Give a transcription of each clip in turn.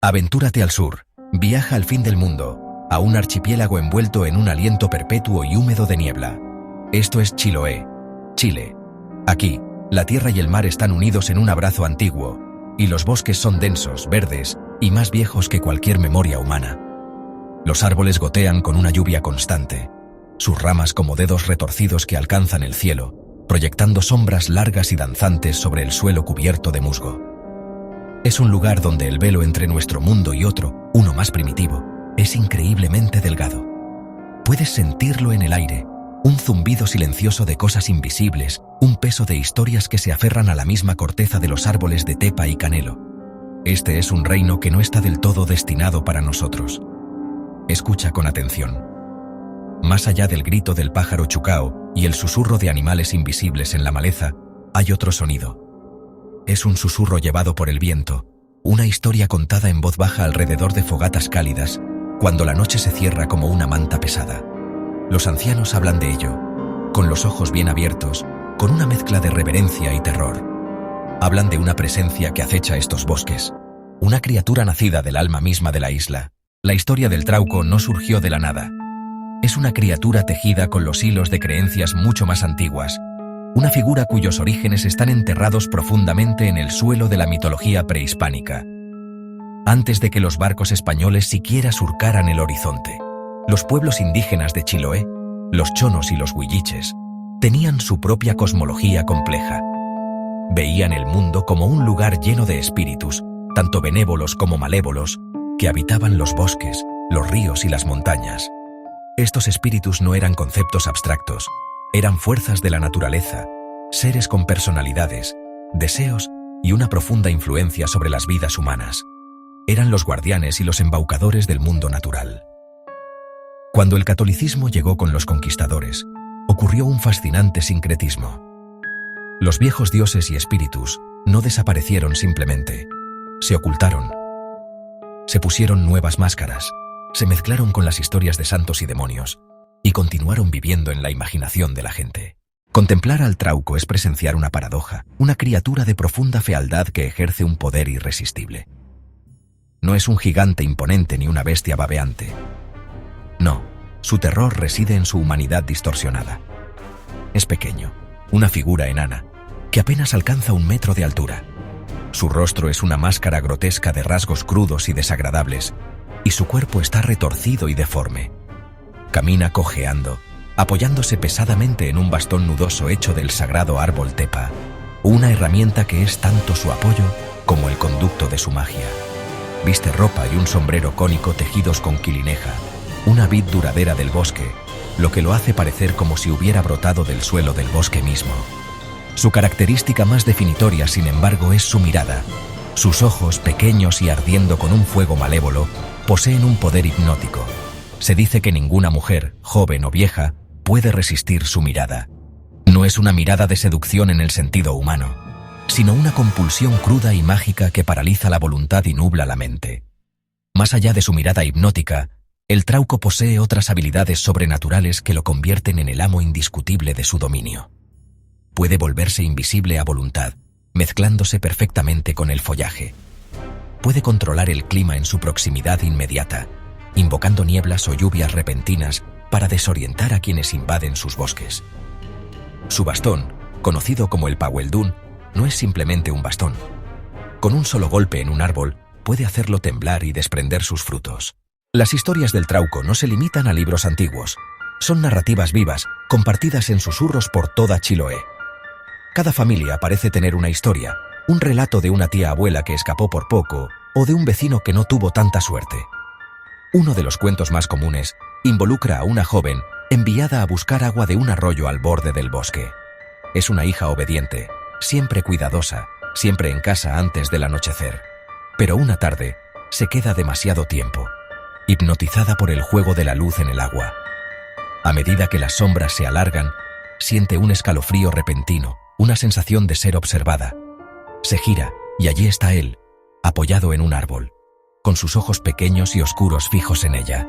Aventúrate al sur, viaja al fin del mundo, a un archipiélago envuelto en un aliento perpetuo y húmedo de niebla. Esto es Chiloé, Chile. Aquí, la tierra y el mar están unidos en un abrazo antiguo, y los bosques son densos, verdes y más viejos que cualquier memoria humana. Los árboles gotean con una lluvia constante, sus ramas como dedos retorcidos que alcanzan el cielo, proyectando sombras largas y danzantes sobre el suelo cubierto de musgo. Es un lugar donde el velo entre nuestro mundo y otro, uno más primitivo, es increíblemente delgado. Puedes sentirlo en el aire, un zumbido silencioso de cosas invisibles, un peso de historias que se aferran a la misma corteza de los árboles de tepa y canelo. Este es un reino que no está del todo destinado para nosotros. Escucha con atención. Más allá del grito del pájaro chucao y el susurro de animales invisibles en la maleza, hay otro sonido. Es un susurro llevado por el viento, una historia contada en voz baja alrededor de fogatas cálidas, cuando la noche se cierra como una manta pesada. Los ancianos hablan de ello, con los ojos bien abiertos, con una mezcla de reverencia y terror. Hablan de una presencia que acecha estos bosques, una criatura nacida del alma misma de la isla. La historia del Trauco no surgió de la nada. Es una criatura tejida con los hilos de creencias mucho más antiguas, una figura cuyos orígenes están enterrados profundamente en el suelo de la mitología prehispánica. Antes de que los barcos españoles siquiera surcaran el horizonte, los pueblos indígenas de Chiloé, los chonos y los huilliches, tenían su propia cosmología compleja. Veían el mundo como un lugar lleno de espíritus, tanto benévolos como malévolos, que habitaban los bosques, los ríos y las montañas. Estos espíritus no eran conceptos abstractos, eran fuerzas de la naturaleza, seres con personalidades, deseos y una profunda influencia sobre las vidas humanas. Eran los guardianes y los embaucadores del mundo natural. Cuando el catolicismo llegó con los conquistadores, ocurrió un fascinante sincretismo. Los viejos dioses y espíritus no desaparecieron simplemente, se ocultaron. Se pusieron nuevas máscaras, se mezclaron con las historias de santos y demonios, y continuaron viviendo en la imaginación de la gente. Contemplar al Trauco es presenciar una paradoja, una criatura de profunda fealdad que ejerce un poder irresistible. No es un gigante imponente ni una bestia babeante. No, su terror reside en su humanidad distorsionada. Es pequeño, una figura enana, que apenas alcanza 1 metro de altura. Su rostro es una máscara grotesca de rasgos crudos y desagradables, y su cuerpo está retorcido y deforme. Camina cojeando, apoyándose pesadamente en un bastón nudoso hecho del sagrado árbol tepa, una herramienta que es tanto su apoyo como el conducto de su magia. Viste ropa y un sombrero cónico tejidos con quilineja, una vid duradera del bosque, lo que lo hace parecer como si hubiera brotado del suelo del bosque mismo. Su característica más definitoria, sin embargo, es su mirada. Sus ojos, pequeños y ardiendo con un fuego malévolo, poseen un poder hipnótico. Se dice que ninguna mujer, joven o vieja, puede resistir su mirada. No es una mirada de seducción en el sentido humano, sino una compulsión cruda y mágica que paraliza la voluntad y nubla la mente. Más allá de su mirada hipnótica, el Trauco posee otras habilidades sobrenaturales que lo convierten en el amo indiscutible de su dominio. Puede volverse invisible a voluntad, mezclándose perfectamente con el follaje. Puede controlar el clima en su proximidad inmediata, invocando nieblas o lluvias repentinas para desorientar a quienes invaden sus bosques. Su bastón, conocido como el Pahueldún, no es simplemente un bastón. Con un solo golpe en un árbol, puede hacerlo temblar y desprender sus frutos. Las historias del Trauco no se limitan a libros antiguos. Son narrativas vivas, compartidas en susurros por toda Chiloé. Cada familia parece tener una historia, un relato de una tía abuela que escapó por poco o de un vecino que no tuvo tanta suerte. Uno de los cuentos más comunes involucra a una joven enviada a buscar agua de un arroyo al borde del bosque. Es una hija obediente, siempre cuidadosa, siempre en casa antes del anochecer. Pero una tarde se queda demasiado tiempo, hipnotizada por el juego de la luz en el agua. A medida que las sombras se alargan, siente un escalofrío repentino, una sensación de ser observada. Se gira y allí está él, apoyado en un árbol, con sus ojos pequeños y oscuros fijos en ella.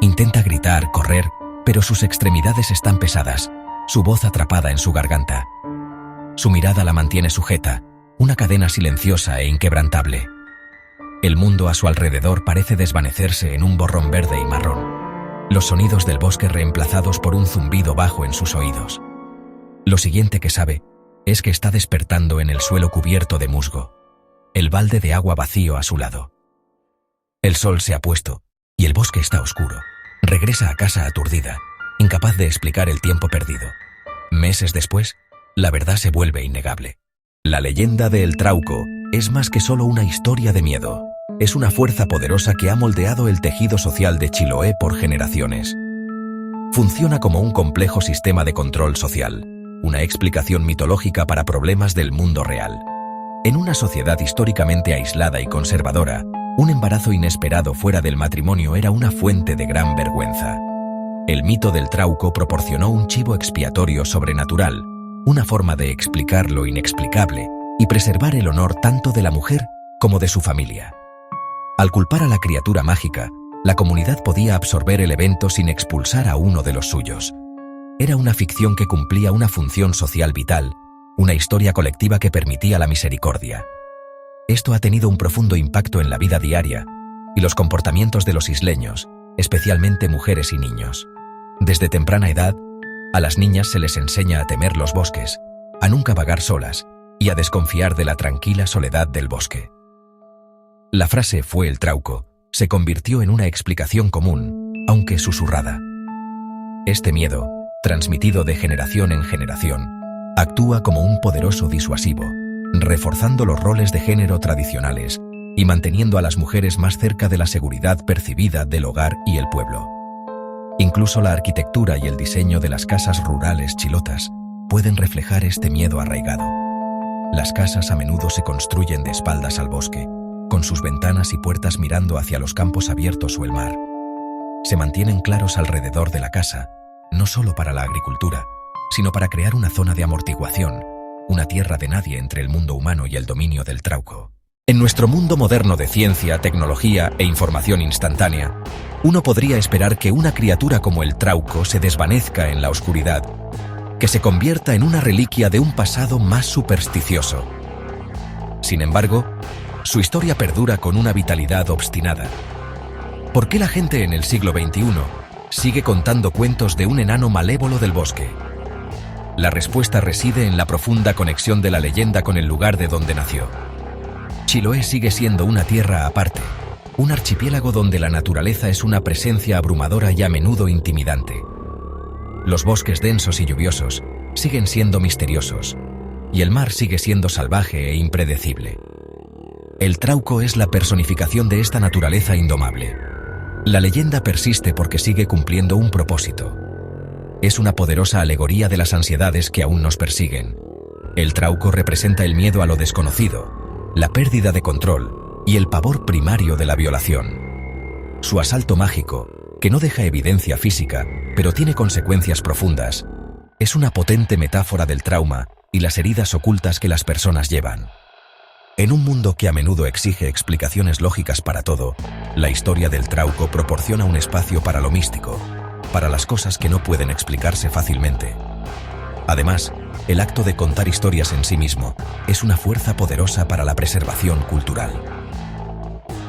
Intenta gritar, correr, pero sus extremidades están pesadas, su voz atrapada en su garganta. Su mirada la mantiene sujeta, una cadena silenciosa e inquebrantable. El mundo a su alrededor parece desvanecerse en un borrón verde y marrón. Los sonidos del bosque reemplazados por un zumbido bajo en sus oídos. Lo siguiente que sabe es que está despertando en el suelo cubierto de musgo, el balde de agua vacío a su lado. El sol se ha puesto y el bosque está oscuro. Regresa a casa aturdida, incapaz de explicar el tiempo perdido. Meses después, la verdad se vuelve innegable. La leyenda de El Trauco es más que solo una historia de miedo. Es una fuerza poderosa que ha moldeado el tejido social de Chiloé por generaciones. Funciona como un complejo sistema de control social, una explicación mitológica para problemas del mundo real. En una sociedad históricamente aislada y conservadora, un embarazo inesperado fuera del matrimonio era una fuente de gran vergüenza. El mito del Trauco proporcionó un chivo expiatorio sobrenatural, una forma de explicar lo inexplicable y preservar el honor tanto de la mujer como de su familia. Al culpar a la criatura mágica, la comunidad podía absorber el evento sin expulsar a uno de los suyos. Era una ficción que cumplía una función social vital, una historia colectiva que permitía la misericordia. Esto ha tenido un profundo impacto en la vida diaria y los comportamientos de los isleños, especialmente mujeres y niños. Desde temprana edad, a las niñas se les enseña a temer los bosques, a nunca vagar solas y a desconfiar de la tranquila soledad del bosque. La frase "fue el Trauco" se convirtió en una explicación común, aunque susurrada. Este miedo, transmitido de generación en generación, actúa como un poderoso disuasivo, reforzando los roles de género tradicionales y manteniendo a las mujeres más cerca de la seguridad percibida del hogar y el pueblo. Incluso la arquitectura y el diseño de las casas rurales chilotas pueden reflejar este miedo arraigado. Las casas a menudo se construyen de espaldas al bosque, con sus ventanas y puertas mirando hacia los campos abiertos o el mar. Se mantienen claros alrededor de la casa, no solo para la agricultura, sino para crear una zona de amortiguación, una tierra de nadie entre el mundo humano y el dominio del Trauco. En nuestro mundo moderno de ciencia, tecnología e información instantánea, uno podría esperar que una criatura como el Trauco se desvanezca en la oscuridad, que se convierta en una reliquia de un pasado más supersticioso. Sin embargo, su historia perdura con una vitalidad obstinada. ¿Por qué la gente en el siglo XXI sigue contando cuentos de un enano malévolo del bosque? La respuesta reside en la profunda conexión de la leyenda con el lugar de donde nació. Chiloé sigue siendo una tierra aparte, un archipiélago donde la naturaleza es una presencia abrumadora y a menudo intimidante. Los bosques densos y lluviosos siguen siendo misteriosos, y el mar sigue siendo salvaje e impredecible. El Trauco es la personificación de esta naturaleza indomable. La leyenda persiste porque sigue cumpliendo un propósito. Es una poderosa alegoría de las ansiedades que aún nos persiguen. El Trauco representa el miedo a lo desconocido, la pérdida de control y el pavor primario de la violación. Su asalto mágico, que no deja evidencia física, pero tiene consecuencias profundas, es una potente metáfora del trauma y las heridas ocultas que las personas llevan. En un mundo que a menudo exige explicaciones lógicas para todo, la historia del Trauco proporciona un espacio para lo místico, para las cosas que no pueden explicarse fácilmente. Además, el acto de contar historias en sí mismo es una fuerza poderosa para la preservación cultural.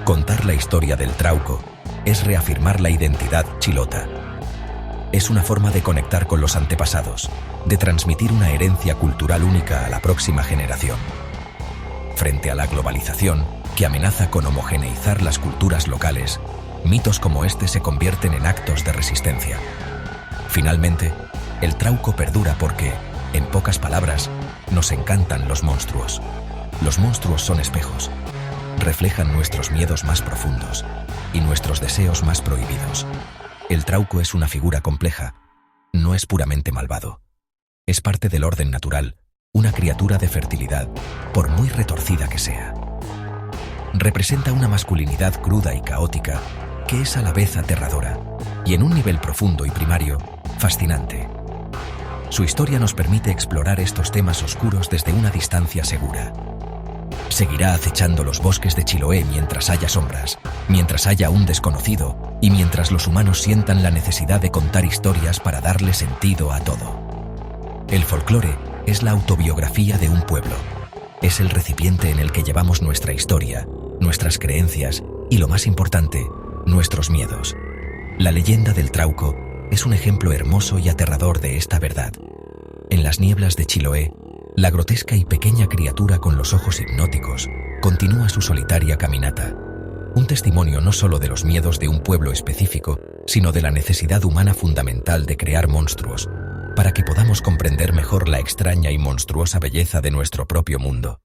Contar la historia del Trauco es reafirmar la identidad chilota. Es una forma de conectar con los antepasados, de transmitir una herencia cultural única a la próxima generación. Frente a la globalización, que amenaza con homogeneizar las culturas locales, mitos como este se convierten en actos de resistencia. Finalmente, el Trauco perdura porque, en pocas palabras, nos encantan los monstruos. Los monstruos son espejos. Reflejan nuestros miedos más profundos y nuestros deseos más prohibidos. El Trauco es una figura compleja. No es puramente malvado. Es parte del orden natural, una criatura de fertilidad, por muy retorcida que sea. Representa una masculinidad cruda y caótica que es a la vez aterradora y, en un nivel profundo y primario, fascinante. Su historia nos permite explorar estos temas oscuros desde una distancia segura. Seguirá acechando los bosques de Chiloé mientras haya sombras, mientras haya un desconocido y mientras los humanos sientan la necesidad de contar historias para darle sentido a todo. El folclore es la autobiografía de un pueblo. Es el recipiente en el que llevamos nuestra historia, nuestras creencias y, lo más importante, nuestros miedos. La leyenda del Trauco es un ejemplo hermoso y aterrador de esta verdad. En las nieblas de Chiloé, la grotesca y pequeña criatura con los ojos hipnóticos continúa su solitaria caminata. Un testimonio no solo de los miedos de un pueblo específico, sino de la necesidad humana fundamental de crear monstruos, para que podamos comprender mejor la extraña y monstruosa belleza de nuestro propio mundo.